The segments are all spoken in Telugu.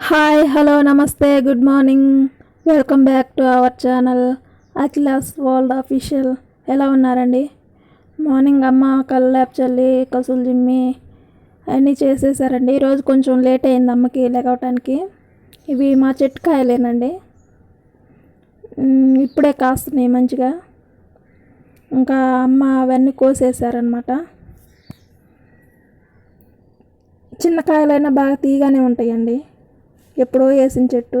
హాయ్ హలో నమస్తే good morning. Welcome back to our channel Akhila's world official. ఎలా ఉన్నారండి? మార్నింగ్ అమ్మ కల్లాపు చల్లి కసులు జిమ్మి అన్నీ చేసేసారండి. ఈరోజు కొంచెం లేట్ అయింది అమ్మకి లేవటానికి. ఇవి మా చెట్టు కాయలేనండి, ఇప్పుడే కాస్తున్నాయి మంచిగా. ఇంకా అమ్మ అవన్నీ కోసేసారనమాట. చిన్న కాయలైనా బాగా తీగానే ఉంటాయండి, ఎప్పుడో వేసిన చెట్టు.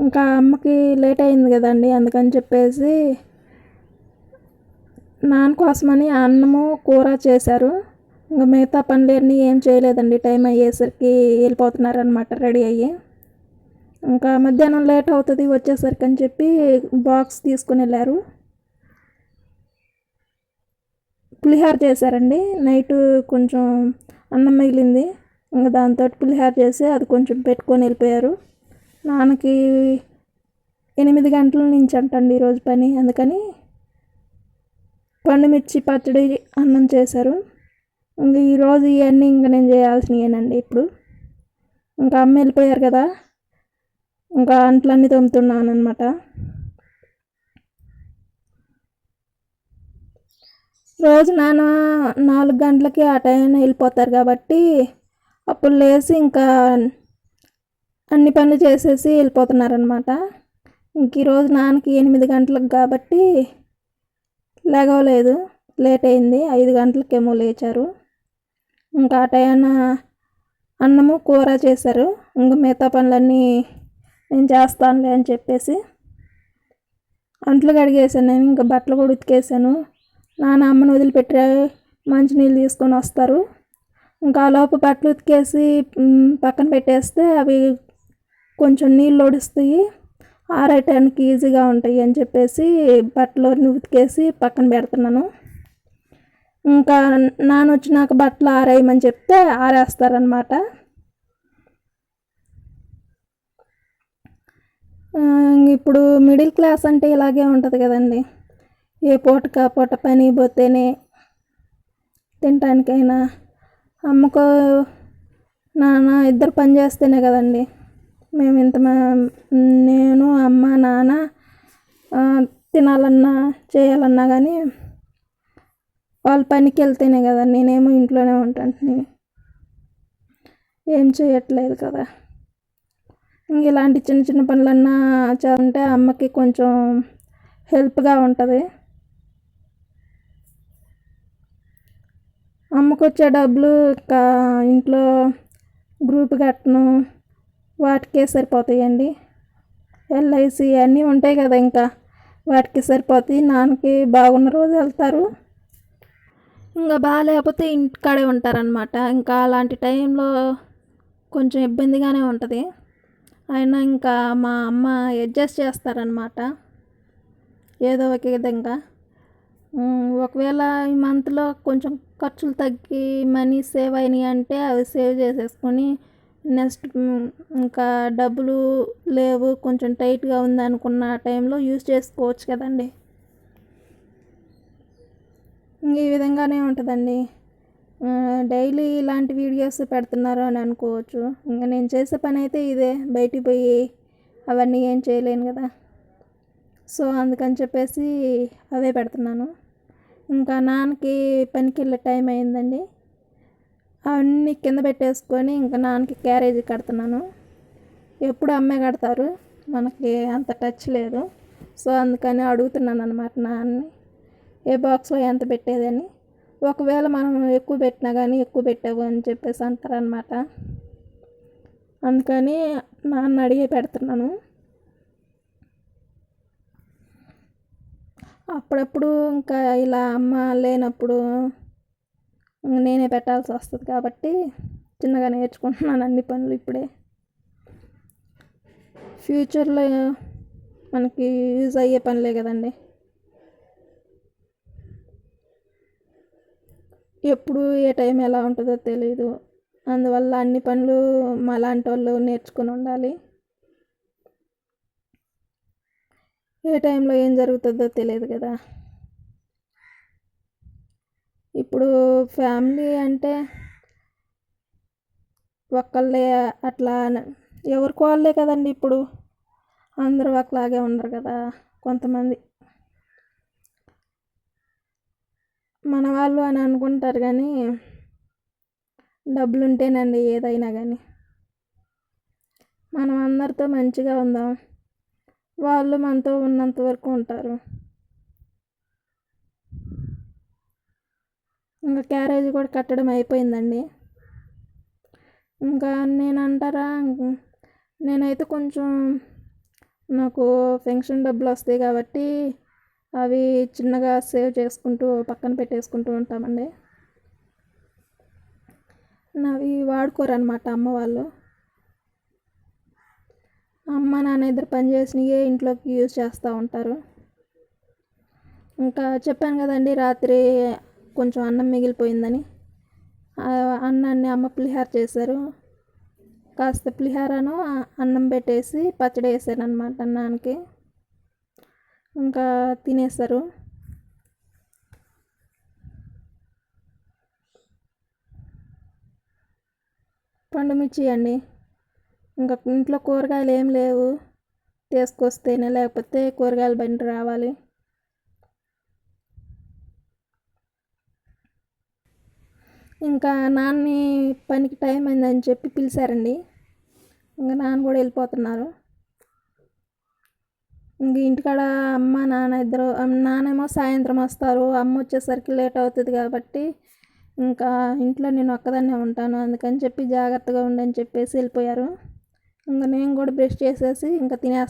ఇంకా అమ్మకి లేట్ అయింది కదండి, అందుకని చెప్పేసి నాన్న కోసమని అన్నము కూర చేశారు. ఇంకా మిగతా పనులన్నీ ఏం చేయలేదండి, టైం అయ్యేసరికి వెళ్ళిపోతున్నారనమాట రెడీ అయ్యి. ఇంకా మధ్యాహ్నం లేట్ అవుతుంది వచ్చేసరికి అని చెప్పి బాక్స్ తీసుకుని వెళ్ళారు. పులిహార చేశారండి, నైట్ కొంచెం అన్నం మిగిలింది, ఇంకా దాంతో పులిహార చేసి అది కొంచెం పెట్టుకొని వెళ్ళిపోయారు. నాన్నకి 8 గంటల నుంచి అంటండి ఈరోజు పని, అందుకని పండుమిర్చి పచ్చడి అన్నం చేశారు. ఇంక ఈరోజు ఇవన్నీ ఇంకా నేను చేయాల్సినవేనండి. ఇప్పుడు ఇంకా అమ్మ వెళ్ళిపోయారు కదా, ఇంకా అంట్లన్నీ తోముతున్నాను అనమాట. రోజు నాన్న 4 గంటలకి ఆ టైం వెళ్ళిపోతారు కాబట్టి అప్పుడు లేచి ఇంకా అన్ని పనులు చేసేసి వెళ్ళిపోతున్నారనమాట. ఇంక ఈరోజు నాన్నకి 8 గంటలకు కాబట్టి లేగవలేదు, లేట్ అయింది. 5 గంటలకేమో లేచారు. ఇంకా ఆ టైం అన్నము కూర చేశారు. ఇంకా మిగతా పనులన్నీ నేను చేస్తానులే అని చెప్పేసి అంట్లు కడిగేసాను. నేను ఇంకా బట్టలు కూడా ఉతికేసాను. నాన్న అమ్మను వదిలిపెట్టి మంచినీళ్ళు తీసుకొని వస్తారు. ఇంకా లోపు బట్టలు ఉతికేసి పక్కన పెట్టేస్తే అవి కొంచెం నీళ్ళు ఒడుస్తాయి, ఆరేయటానికి ఈజీగా ఉంటాయి అని చెప్పేసి బట్టలు ఉతికేసి పక్కన పెడుతున్నాను. ఇంకా నాన్న వచ్చినాక బట్టలు ఆరేయమని చెప్తే ఆరేస్తారనమాట. ఇప్పుడు మిడిల్ క్లాస్ అంటే ఇలాగే ఉంటుంది కదండి, ఏ పూటకా పూట పని పోతేనే తినటానికైనా. అమ్మకో నాన్న ఇద్దరు పని చేస్తేనే కదండి మేము నేను అమ్మ నాన్న తినాలన్నా చేయాలన్నా కానీ వాళ్ళు పనికి వెళ్తేనే కదా. నేనేమో ఇంట్లోనే ఉంటాను, ఏం చేయట్లేదు కదా. ఇంక ఇలాంటి చిన్న చిన్న పనులన్నా చేస్తుంటే అమ్మకి కొంచెం హెల్ప్గా ఉంటుంది. అమ్మకు వచ్చే డబ్బులు ఇంకా ఇంట్లో గ్రూప్ కట్టను వాటికే సరిపోతాయండి. ఎల్ఐసి అన్నీ ఉంటాయి కదా, ఇంకా వాటికి సరిపోతాయి. నాన్నకి బాగున్న రోజు వెళ్తారు, ఇంకా బాగాలేకపోతే ఇంటికాడే ఉంటారనమాట. ఇంకా అలాంటి టైంలో కొంచెం ఇబ్బందిగానే ఉంటుంది. అయినా ఇంకా మా అమ్మ అడ్జస్ట్ చేస్తారనమాట ఏదో ఒక విధంగా. ఒకవేళ ఈ మంత్లో కొంచెం ఖర్చులు తగ్గి మనీ సేవ్ అయినాయి అంటే అవి సేవ్ చేసేసుకొని నెక్స్ట్ ఇంకా డబ్బులు లేవు కొంచెం టైట్గా ఉంది అనుకున్న టైంలో యూజ్ చేసుకోవచ్చు కదండి. ఈ విధంగానే ఉంటుందండి. డైలీ ఇలాంటి వీడియోస్ పెడుతున్నారు అని అనుకోవచ్చు. ఇంకా నేను చేసే పని అయితే ఇదే, బయటికి పోయి అవన్నీ ఏం చేయలేను కదా. సో అందుకని చెప్పేసి అవే పెడుతున్నాను. ఇంకా నాన్నకి పనికి వెళ్ళే టైం అయిందండి, అవన్నీ కింద పెట్టేసుకొని ఇంకా నాన్నకి క్యారేజీ కడుతున్నాను. ఎప్పుడు అమ్మే కడతారు, మనకి అంత టచ్ లేదు. సో అందుకని అడుగుతున్నాను అనమాట నాన్నని, ఏ బాక్స్లో ఎంత పెట్టేదని. ఒకవేళ మనం ఎక్కువ పెట్టినా కానీ ఎక్కువ పెట్టావు అని చెప్పేసి అంటారనమాట. అందుకని నాన్న అడిగే పెడుతున్నాను. అప్పుడప్పుడు ఇంకా ఇలా అమ్మ లేనప్పుడు నేనే పెట్టాల్సి వస్తుంది కాబట్టి చిన్నగా నేర్చుకుంటున్నాను అన్ని పనులు ఇప్పుడే. ఫ్యూచర్లో మనకి యూజ్ అయ్యే పనులే కదండి. ఎప్పుడు ఏ టైం ఎలా ఉంటుందో తెలీదు, అందువల్ల అన్ని పనులు మా లాంటి వాళ్ళు నేర్చుకుని ఉండాలి. ఏ టైంలో ఏం జరుగుతుందో తెలియదు కదా. ఇప్పుడు ఫ్యామిలీ అంటే ఒక్కళ్ళే అట్లా ఎవరికి వాళ్ళే కదండి ఇప్పుడు, అందరూ ఒకలాగే ఉండరు కదా. కొంతమంది మన వాళ్ళు అని అనుకుంటారు కానీ డబ్బులు ఉంటేనండి ఏదైనా కానీ. మనం అందరితో మంచిగా ఉందాం, వాళ్ళు మనతో ఉన్నంత వరకు ఉంటారు. ఇంకా క్యారేజ్ కూడా కట్టడం అయిపోయిందండి. ఇంకా నేనంటారా, నేనైతే కొంచెం నాకు పెన్షన్ డబ్బులు వస్తాయి కాబట్టి అవి చిన్నగా సేవ్ చేసుకుంటూ పక్కన పెట్టేసుకుంటూ ఉంటామండి. నావి వాడుకోరనమాట అమ్మ వాళ్ళు. అమ్మ నాన్న ఇద్దరు పని చేసినవే ఇంట్లోకి యూజ్ చేస్తూ ఉంటారు. ఇంకా చెప్పాను కదండి రాత్రి కొంచెం అన్నం మిగిలిపోయిందని. అన్నాన్ని అమ్మ పులిహోర చేశారు. కాస్త పులిహోరను అన్నం పెట్టేసి పచ్చడి వేసాను అనమాట అన్నానికి. ఇంకా తినేస్తారు. పండుమిర్చి అండి. ఇంకా ఇంట్లో కూరగాయలు ఏం లేవు, తీసుకొస్తేనే, లేకపోతే కూరగాయల బండి రావాలి. ఇంకా నాన్నని పనికి టైం అయిందని చెప్పి పిలిచారండి. ఇంకా నాన్న కూడా వెళ్ళిపోతున్నారు. ఇంక ఇంటికాడ అమ్మ నాన్న ఇద్దరు, నాన్నేమో సాయంత్రం వస్తారు, అమ్మ వచ్చేసరికి లేట్ అవుతుంది కాబట్టి ఇంకా ఇంట్లో నేను ఒక్కదాన్నే ఉంటాను, అందుకని చెప్పి జాగ్రత్తగా ఉండని చెప్పేసి వెళ్ళిపోయారు. ఇంకా నేను కూడా బ్రష్ చేసేసి ఇంకా తినేస్తాను.